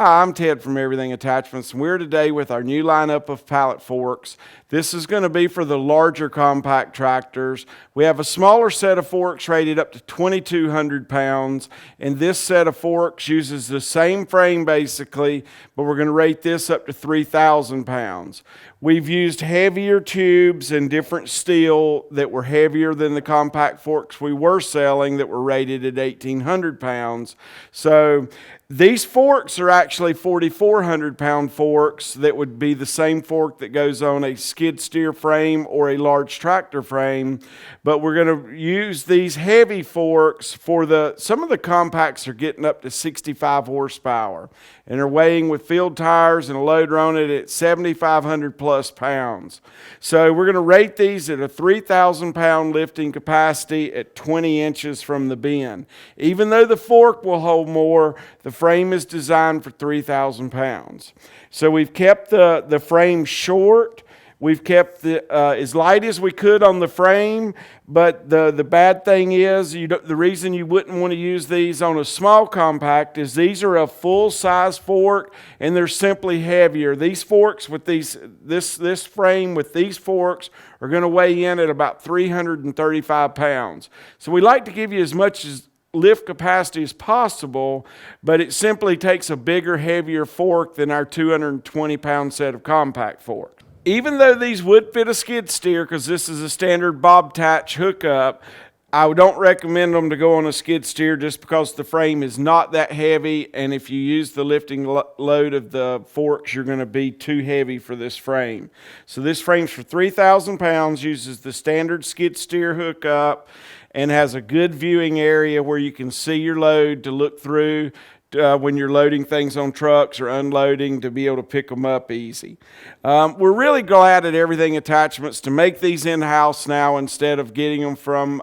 Hi, I'm Ted from Everything Attachments, and we're today with our new lineup of pallet forks. This is going to be for the larger compact tractors. We have a smaller set of forks rated up to 2,200 pounds, and this set of forks uses the same frame basically, but we're going to rate this up to 3,000 pounds. We've used heavier tubes and different steel that were heavier than the compact forks we were selling that were rated at 1,800 pounds. So these forks are actually 4,400 pound forks that would be the same fork that goes on a skid steer frame or a large tractor frame. But we're going to use these heavy forks for some of the compacts are getting up to 65 horsepower and are weighing with field tires and a loader on it at 7,500 plus pounds. So we're going to rate these at a 3,000 pound lifting capacity at 20 inches from the bin. Even though the fork will hold more, the frame is designed for 3,000 pounds. So we've kept the frame short. We've kept as light as we could on the frame, but the bad thing is, the reason you wouldn't want to use these on a small compact is these are a full-size fork, and they're simply heavier. These forks with this frame with these forks are going to weigh in at about 335 pounds. So we like to give you as much lift capacity as possible, but it simply takes a bigger, heavier fork than our 220-pound set of compact forks. Even though these would fit a skid steer, because this is a standard Bobtatch hookup, I don't recommend them to go on a skid steer just because the frame is not that heavy, and if you use the lifting load of the forks, you're going to be too heavy for this frame. So this frame's for 3,000 pounds, uses the standard skid steer hookup, and has a good viewing area where you can see your load to look through when you're loading things on trucks or unloading to be able to pick them up easy. We're really glad at Everything Attachments to make these in-house now instead of getting them from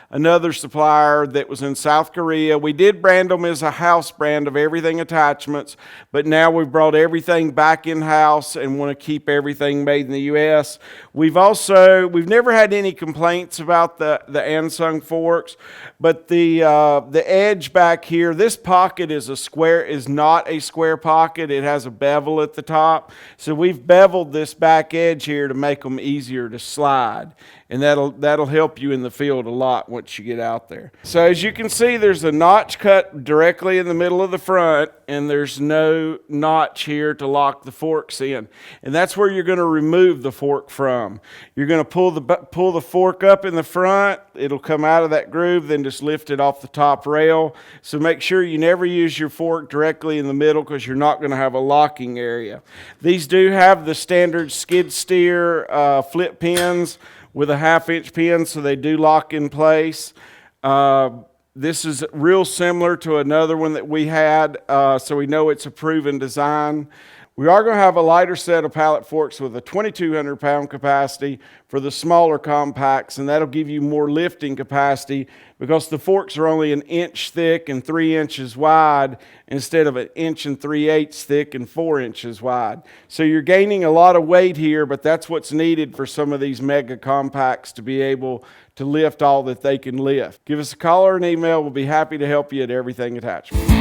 another supplier that was in South Korea. We did brand them as a house brand of Everything Attachments, but now we've brought everything back in-house and want to keep everything made in the U.S. We've never had any complaints about the Ansung forks, but the edge back here, this pocket is not a square pocket. It has a bevel at the top. So we've beveled this back edge here to make them easier to slide. And that'll help you in the field a lot once you get out there. So as you can see, there's a notch cut directly in the middle of the front, and there's no notch here to lock the forks in. And that's where you're going to remove the fork from. You're going to pull the fork up in the front. It'll come out of that groove, then just lift it off the top rail. So make sure you never use your fork directly in the middle because you're not going to have a locking area. These do have the standard skid steer flip pins with a 1/2-inch pin, so they do lock in place. This is real similar to another one that we had, so we know it's a proven design. We are going to have a lighter set of pallet forks with a 2,200 pound capacity for the smaller compacts, and that'll give you more lifting capacity because the forks are only 1 inch thick and 3 inches wide instead of 1 3/8 inches thick and 4 inches wide. So you're gaining a lot of weight here, but that's what's needed for some of these mega compacts to be able to lift all that they can lift. Give us a call or an email. We'll be happy to help you at Everything Attachments.